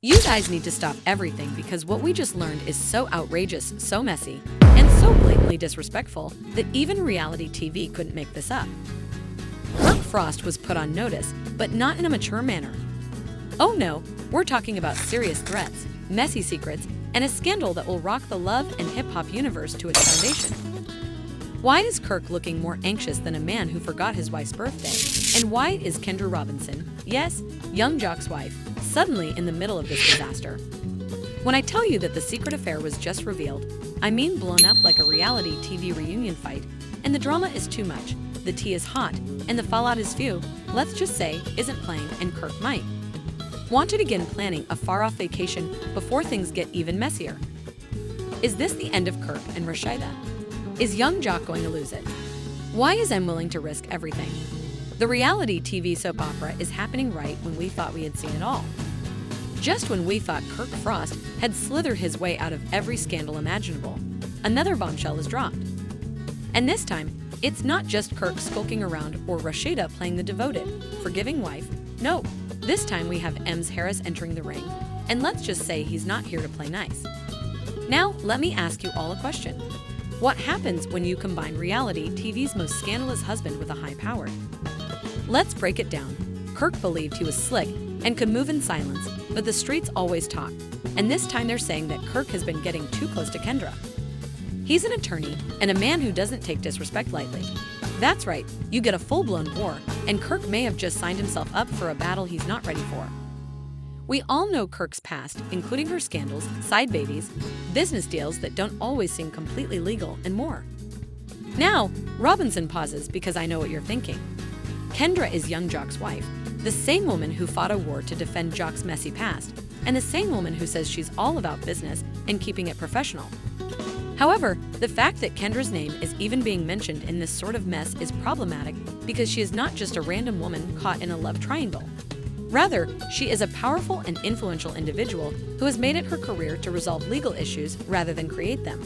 You guys need to stop everything because what we just learned is so outrageous, so messy, and so blatantly disrespectful that even reality TV couldn't make this up. Kirk Frost was put on notice, but not in a mature manner. Oh no, we're talking about serious threats, messy secrets, and a scandal that will rock the love and hip-hop universe to its foundation. Why is Kirk looking more anxious than a man who forgot his wife's birthday? And why is Kendra Robinson, yes, young Jock's wife, suddenly in the middle of this disaster? When I tell you that the secret affair was just revealed, I mean blown up like a reality TV reunion fight, and the drama is too much, the tea is hot, and the fallout is few, let's just say, isn't playing and Kirk might. Want to begin planning a far-off vacation before things get even messier? Is this the end of Kirk and Rashida? Is young Jock going to lose it? Why is M willing to risk everything? The reality TV soap opera is happening right when we thought we had seen it all. Just when we thought Kirk Frost had slithered his way out of every scandal imaginable, another bombshell is dropped. And this time, it's not just Kirk skulking around or Rashida playing the devoted, forgiving wife. No, this time we have M's Harris entering the ring, and let's just say he's not here to play nice. Now, let me ask you all a question. What happens when you combine reality TV's most scandalous husband with a high power? Let's break it down. Kirk believed he was slick and could move in silence, but the streets always talk, and this time they're saying that Kirk has been getting too close to Kendra. He's an attorney and a man who doesn't take disrespect lightly. That's right, you get a full-blown war, and Kirk may have just signed himself up for a battle he's not ready for. We all know Kirk's past, including her scandals, side babies, business deals that don't always seem completely legal, and more. Now, Robinson pauses because I know what you're thinking. Kendra is young Jock's wife, the same woman who fought a war to defend Jock's messy past, and the same woman who says she's all about business and keeping it professional. However, the fact that Kendra's name is even being mentioned in this sort of mess is problematic because she is not just a random woman caught in a love triangle. Rather, she is a powerful and influential individual who has made it her career to resolve legal issues rather than create them.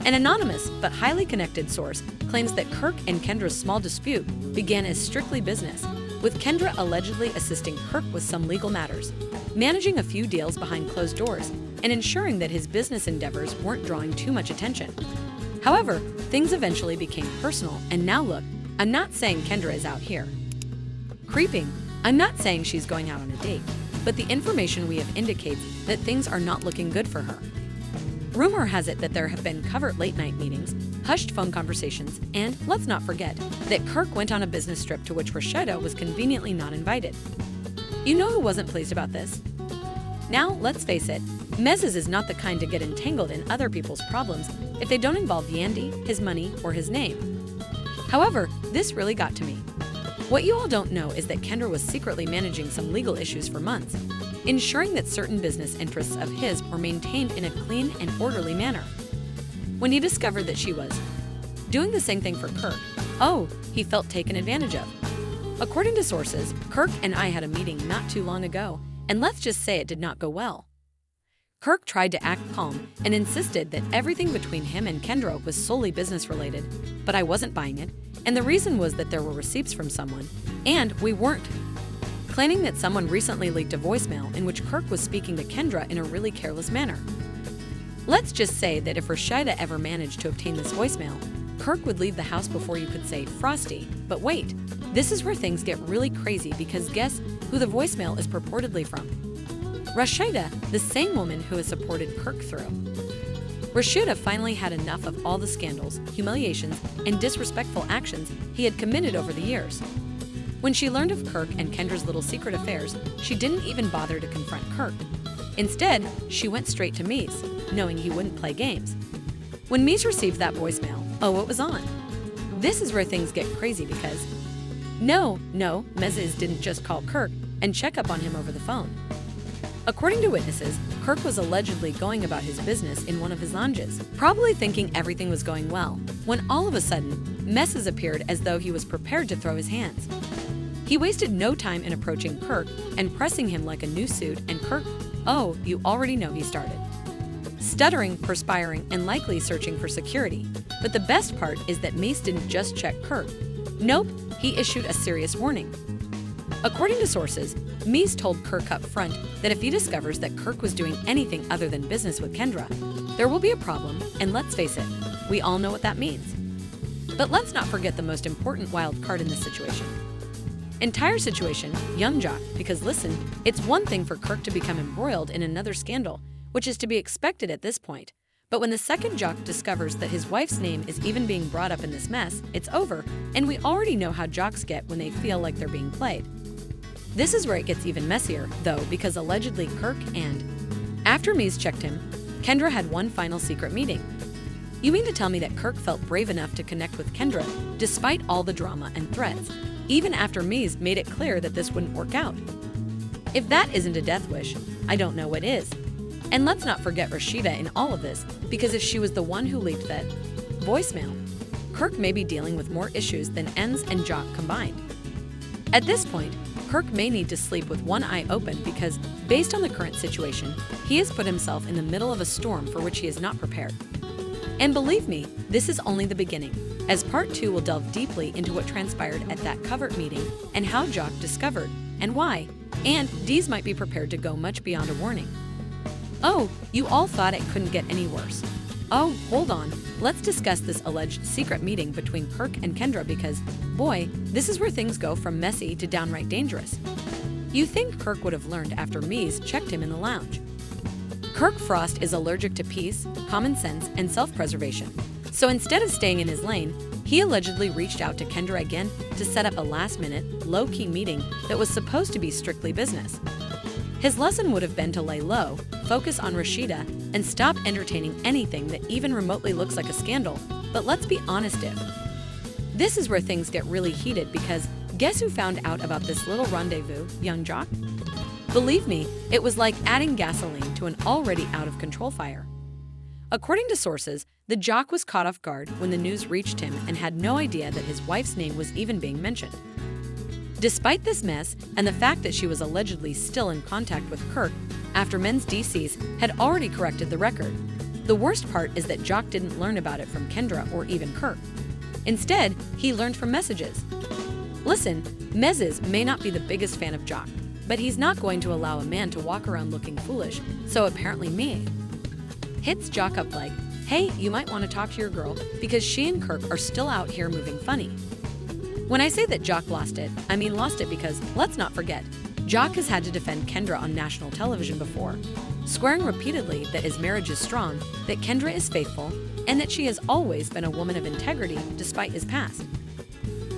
An anonymous but highly connected source claims that Kirk and Kendra's small dispute began as strictly business, with Kendra allegedly assisting Kirk with some legal matters, managing a few deals behind closed doors, and ensuring that his business endeavors weren't drawing too much attention. However, things eventually became personal, and now look, I'm not saying Kendra is out here creeping. I'm not saying she's going out on a date, but the information we have indicates that things are not looking good for her. Rumor has it that there have been covert late-night meetings, hushed phone conversations, and let's not forget that Kirk went on a business trip to which Rashida was conveniently not invited. You know who wasn't pleased about this? Now, let's face it, Mendeecees is not the kind to get entangled in other people's problems if they don't involve Yandy, his money, or his name. However, this really got to me. What you all don't know is that Kendra was secretly managing some legal issues for months, ensuring that certain business interests of his were maintained in a clean and orderly manner. When he discovered that she was doing the same thing for Kirk, he felt taken advantage of. According to sources, Kirk and I had a meeting not too long ago, and let's just say it did not go well. Kirk tried to act calm and insisted that everything between him and Kendra was solely business-related, but I wasn't buying it, and the reason was that there were receipts from someone, and we weren't. Claiming that someone recently leaked a voicemail in which Kirk was speaking to Kendra in a really careless manner. Let's just say that if Rashida ever managed to obtain this voicemail, Kirk would leave the house before you could say Frosty. But wait, this is where things get really crazy because guess who the voicemail is purportedly from? Rashida, the same woman who has supported Kirk through. Rashida finally had enough of all the scandals, humiliations, and disrespectful actions he had committed over the years. When she learned of Kirk and Kendra's little secret affairs, she didn't even bother to confront Kirk. Instead, she went straight to Mies, knowing he wouldn't play games. When Mies received that voicemail, it was on. This is where things get crazy because no, Mendeecees didn't just call Kirk and check up on him over the phone. According to witnesses, Kirk was allegedly going about his business in one of his lounges, probably thinking everything was going well, when all of a sudden, Mendeecees appeared as though he was prepared to throw his hands. He wasted no time in approaching Kirk and pressing him like a new suit, and Kirk, you already know he started stuttering, perspiring, and likely searching for security. But the best part is that Mies didn't just check Kirk. Nope, he issued a serious warning. According to sources, Mies told Kirk up front that if he discovers that Kirk was doing anything other than business with Kendra, there will be a problem, and let's face it, we all know what that means. But let's not forget the most important wild card in this situation. Entire situation, young Jock, because listen, it's one thing for Kirk to become embroiled in another scandal, which is to be expected at this point. But when the second Jock discovers that his wife's name is even being brought up in this mess, it's over, and we already know how Jocks get when they feel like they're being played. This is where it gets even messier, though, because allegedly Kirk and, after Mies checked him, Kendra had one final secret meeting. You mean to tell me that Kirk felt brave enough to connect with Kendra, despite all the drama and threats, even after Mies made it clear that this wouldn't work out? If that isn't a death wish, I don't know what is. And let's not forget Rashida in all of this, because if she was the one who leaked that voicemail, Kirk may be dealing with more issues than Enz and Jock combined. At this point, Kirk may need to sleep with one eye open because, based on the current situation, he has put himself in the middle of a storm for which he is not prepared. And believe me, this is only the beginning, as Part 2 will delve deeply into what transpired at that covert meeting and how Jock discovered, and why, and Dees might be prepared to go much beyond a warning. Oh, you all thought it couldn't get any worse. Oh, hold on, let's discuss this alleged secret meeting between Kirk and Kendra because, boy, this is where things go from messy to downright dangerous. You think Kirk would have learned after Mies checked him in the lounge. Kirk Frost is allergic to peace, common sense, and self-preservation. So instead of staying in his lane, he allegedly reached out to Kendra again to set up a last-minute, low-key meeting that was supposed to be strictly business. His lesson would have been to lay low, focus on Rashida, and stop entertaining anything that even remotely looks like a scandal. But let's be honest if. This is where things get really heated because guess who found out about this little rendezvous, young Jock? Believe me, it was like adding gasoline to an already out-of-control fire. According to sources, the Jock was caught off guard when the news reached him and had no idea that his wife's name was even being mentioned. Despite this mess and the fact that she was allegedly still in contact with Kirk after Mendeecees had already corrected the record, the worst part is that Jock didn't learn about it from Kendra or even Kirk. Instead, he learned from messages. Listen, Mendeecees may not be the biggest fan of Jock, but he's not going to allow a man to walk around looking foolish, so apparently me hits Jock up like, hey, you might want to talk to your girl because she and Kirk are still out here moving funny. When I say that Jock lost it, I mean lost it because, let's not forget, Jock has had to defend Kendra on national television before, swearing repeatedly that his marriage is strong, that Kendra is faithful, and that she has always been a woman of integrity despite his past.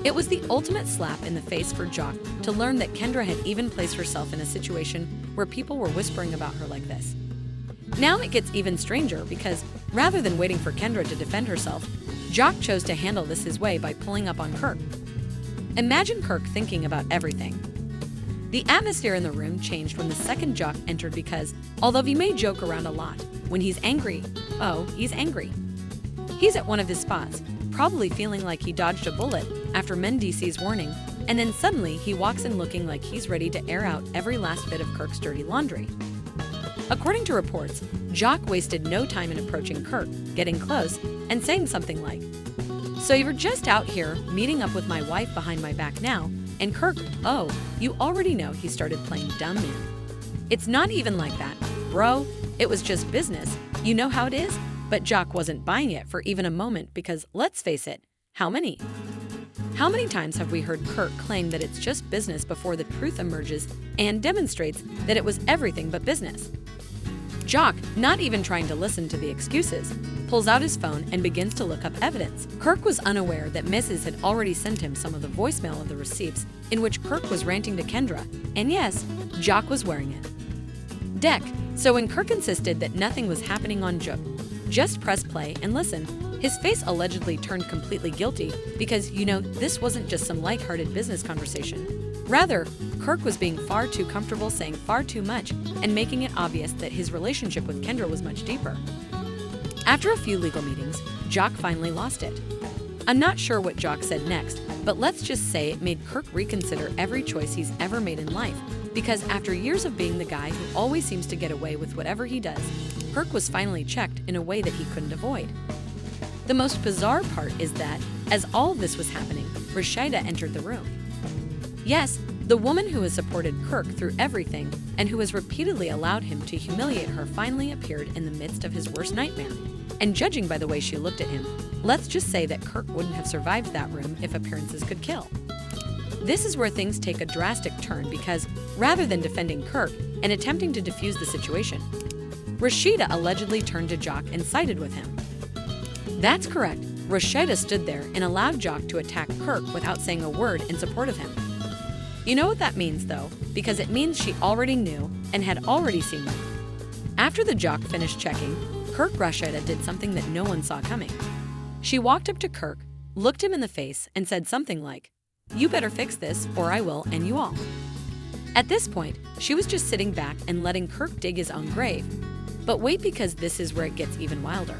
It was the ultimate slap in the face for Jock to learn that Kendra had even placed herself in a situation where people were whispering about her like this. Now it gets even stranger because, rather than waiting for Kendra to defend herself, Jock chose to handle this his way by pulling up on Kirk. Imagine Kirk thinking about everything. The atmosphere in the room changed when the second Jock entered because, although he may joke around a lot, when he's angry, oh, he's angry. He's at one of his spots, probably feeling like he dodged a bullet after Mendeecees' warning, and then suddenly he walks in looking like he's ready to air out every last bit of Kirk's dirty laundry. According to reports, Jock wasted no time in approaching Kirk, getting close, and saying something like, "So you're just out here meeting up with my wife behind my back now," and Kirk, oh, you already know he started playing dumb man. It's not even like that, bro, it was just business, you know how it is? But Jock wasn't buying it for even a moment because, let's face it, how many? How many times have we heard Kirk claim that it's just business before the truth emerges and demonstrates that it was everything but business? Jock, not even trying to listen to the excuses, pulls out his phone and begins to look up evidence. Kirk was unaware that Mrs. had already sent him some of the voicemail of the receipts in which Kirk was ranting to Kendra, and yes, Jock was wearing it. Deck, so when Kirk insisted that nothing was happening on Jock, just press play and listen, his face allegedly turned completely guilty because, this wasn't just some lighthearted business conversation. Rather, Kirk was being far too comfortable saying far too much and making it obvious that his relationship with Kendra was much deeper. After a few legal meetings, Jock finally lost it. I'm not sure what Jock said next, but let's just say it made Kirk reconsider every choice he's ever made in life, because after years of being the guy who always seems to get away with whatever he does, Kirk was finally checked in a way that he couldn't avoid. The most bizarre part is that, as all of this was happening, Rashida entered the room. Yes, The woman who has supported Kirk through everything and who has repeatedly allowed him to humiliate her finally appeared in the midst of his worst nightmare. And judging by the way she looked at him, let's just say that Kirk wouldn't have survived that room if appearances could kill. This is where things take a drastic turn because, rather than defending Kirk and attempting to defuse the situation, Rashida allegedly turned to Jock and sided with him. That's correct. Rashida stood there and allowed Jock to attack Kirk without saying a word in support of him. You know what that means, though, because it means she already knew and had already seen them. After the Jock finished checking, Kirk Rashida did something that no one saw coming. She walked up to Kirk, looked him in the face, and said something like, "You better fix this, or I will end you all." At this point, she was just sitting back and letting Kirk dig his own grave. But wait, because this is where it gets even wilder.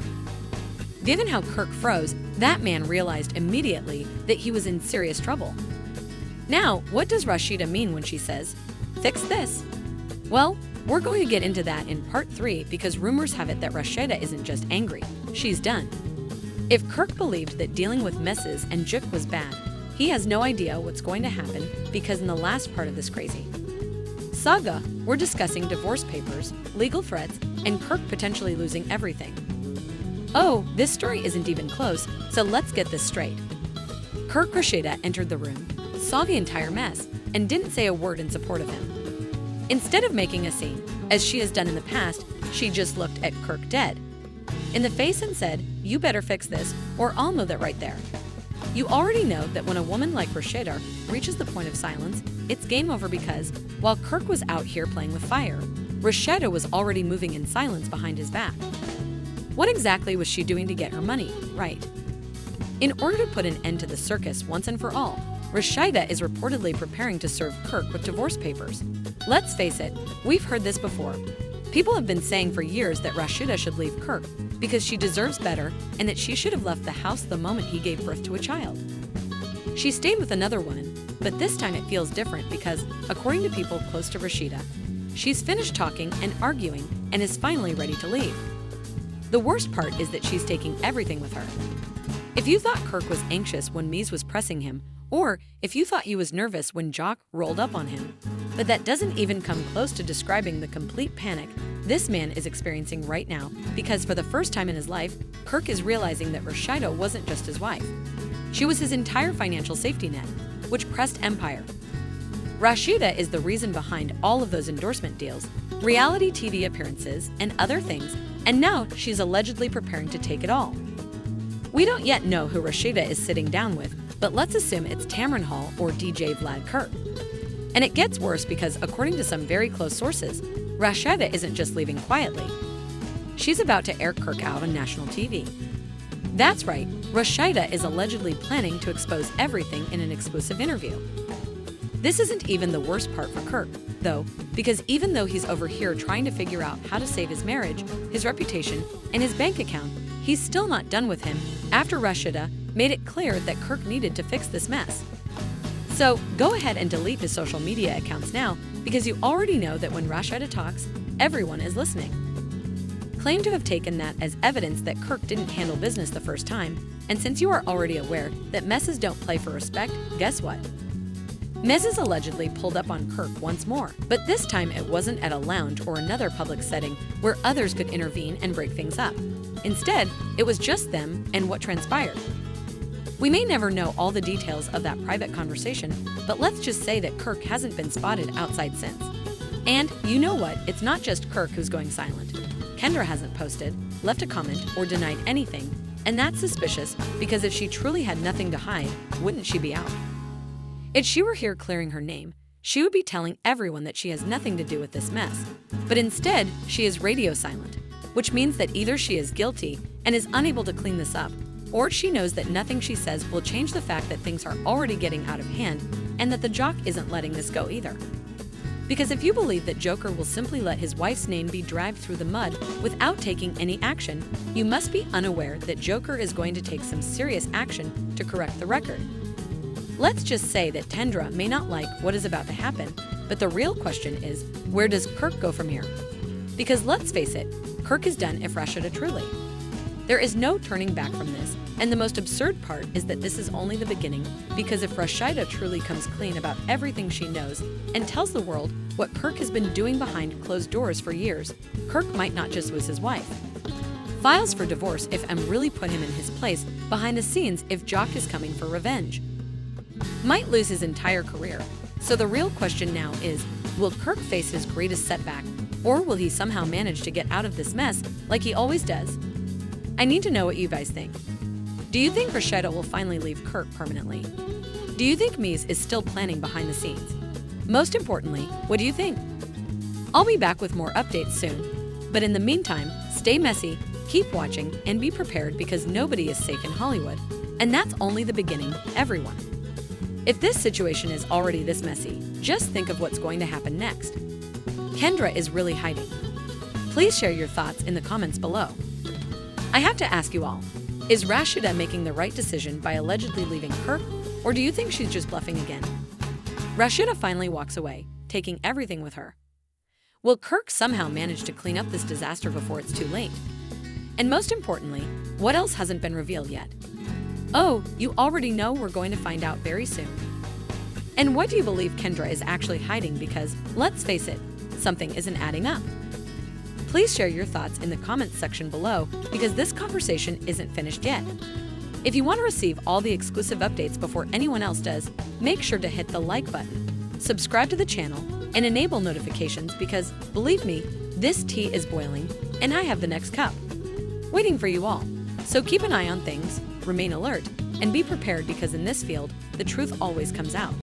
Given how Kirk froze, that man realized immediately that he was in serious trouble. Now, what does Rashida mean when she says, "Fix this"? Well, we're going to get into that in part 3 because rumors have it that Rashida isn't just angry, she's done. If Kirk believed that dealing with messes and Juk was bad, he has no idea what's going to happen because in the last part of this crazy saga, we're discussing divorce papers, legal threats, and Kirk potentially losing everything. Oh, this story isn't even close, so let's get this straight. Kirk Rashida entered the room, saw the entire mess, and didn't say a word in support of him. Instead of making a scene, as she has done in the past, she just looked at Kirk dead in the face and said, "You better fix this, or I'll know that right there." You already know that when a woman like Rashida reaches the point of silence, it's game over because, while Kirk was out here playing with fire, Rashida was already moving in silence behind his back. What exactly was she doing to get her money right? In order to put an end to the circus once and for all, Rashida is reportedly preparing to serve Kirk with divorce papers. Let's face it, we've heard this before. People have been saying for years that Rashida should leave Kirk because she deserves better and that she should have left the house the moment he gave birth to a child. She stayed with another woman, but this time it feels different because, according to people close to Rashida, she's finished talking and arguing and is finally ready to leave. The worst part is that she's taking everything with her. If you thought Kirk was anxious when Mies was pressing him, or if you thought he was nervous when Jock rolled up on him, but that doesn't even come close to describing the complete panic this man is experiencing right now because for the first time in his life, Kirk is realizing that Rashida wasn't just his wife. She was his entire financial safety net, which pressed empire. Rashida is the reason behind all of those endorsement deals, reality TV appearances, and other things, and now she's allegedly preparing to take it all. We don't yet know who Rashida is sitting down with, but let's assume it's Tamron Hall or DJ Vlad Kirk. And it gets worse because, according to some very close sources, Rashida isn't just leaving quietly. She's about to air Kirk out on national TV. That's right, Rashida is allegedly planning to expose everything in an exclusive interview. This isn't even the worst part for Kirk, though, because even though he's over here trying to figure out how to save his marriage, his reputation, and his bank account, he's still not done with him after Rashida made it clear that Kirk needed to fix this mess. So go ahead and delete his social media accounts now because you already know that when Rashida talks, everyone is listening. Claim to have taken that as evidence that Kirk didn't handle business the first time, and since you are already aware that messes don't play for respect, guess what? Mrs. allegedly pulled up on Kirk once more, but this time it wasn't at a lounge or another public setting where others could intervene and break things up. Instead, it was just them and what transpired. We may never know all the details of that private conversation, but let's just say that Kirk hasn't been spotted outside since. And you know what? It's not just Kirk who's going silent. Kendra hasn't posted, left a comment, or denied anything, and that's suspicious because if she truly had nothing to hide, wouldn't she be out? If she were here clearing her name, she would be telling everyone that she has nothing to do with this mess. But instead, she is radio silent, which means that either she is guilty and is unable to clean this up, or she knows that nothing she says will change the fact that things are already getting out of hand and that the Jock isn't letting this go either. Because if you believe that Joker will simply let his wife's name be dragged through the mud without taking any action, you must be unaware that Joker is going to take some serious action to correct the record. Let's just say that Kendra may not like what is about to happen, but the real question is, where does Kirk go from here? Because let's face it, Kirk is done if Rashida truly. There is no turning back from this, and the most absurd part is that this is only the beginning, because if Rashida truly comes clean about everything she knows and tells the world what Kirk has been doing behind closed doors for years, Kirk might not just lose his wife. Files for divorce if M really put him in his place behind the scenes if Jock is coming for revenge. Might lose his entire career. So the real question now is, will Kirk face his greatest setback, or will he somehow manage to get out of this mess like he always does? I need to know what you guys think. Do you think Rashida will finally leave Kirk permanently? Do you think Mies is still planning behind the scenes? Most importantly, what do you think? I'll be back with more updates soon. But in the meantime, stay messy, keep watching, and be prepared because nobody is safe in Hollywood. And that's only the beginning, everyone. If this situation is already this messy, just think of what's going to happen next. Kendra is really hiding. Please share your thoughts in the comments below. I have to ask you all, is Rashida making the right decision by allegedly leaving Kirk, or do you think she's just bluffing again? Rashida finally walks away, taking everything with her. Will Kirk somehow manage to clean up this disaster before it's too late? And most importantly, what else hasn't been revealed yet? Oh, you already know, we're going to find out very soon. And what do you believe Kendra is actually hiding? Because, let's face it, something isn't adding up. Please share your thoughts in the comments section below because this conversation isn't finished yet. If you want to receive all the exclusive updates before anyone else does, make sure to hit the like button, subscribe to the channel, and enable notifications because, believe me, this tea is boiling and I have the next cup waiting for you all. So keep an eye on things, remain alert, and be prepared because in this field, the truth always comes out.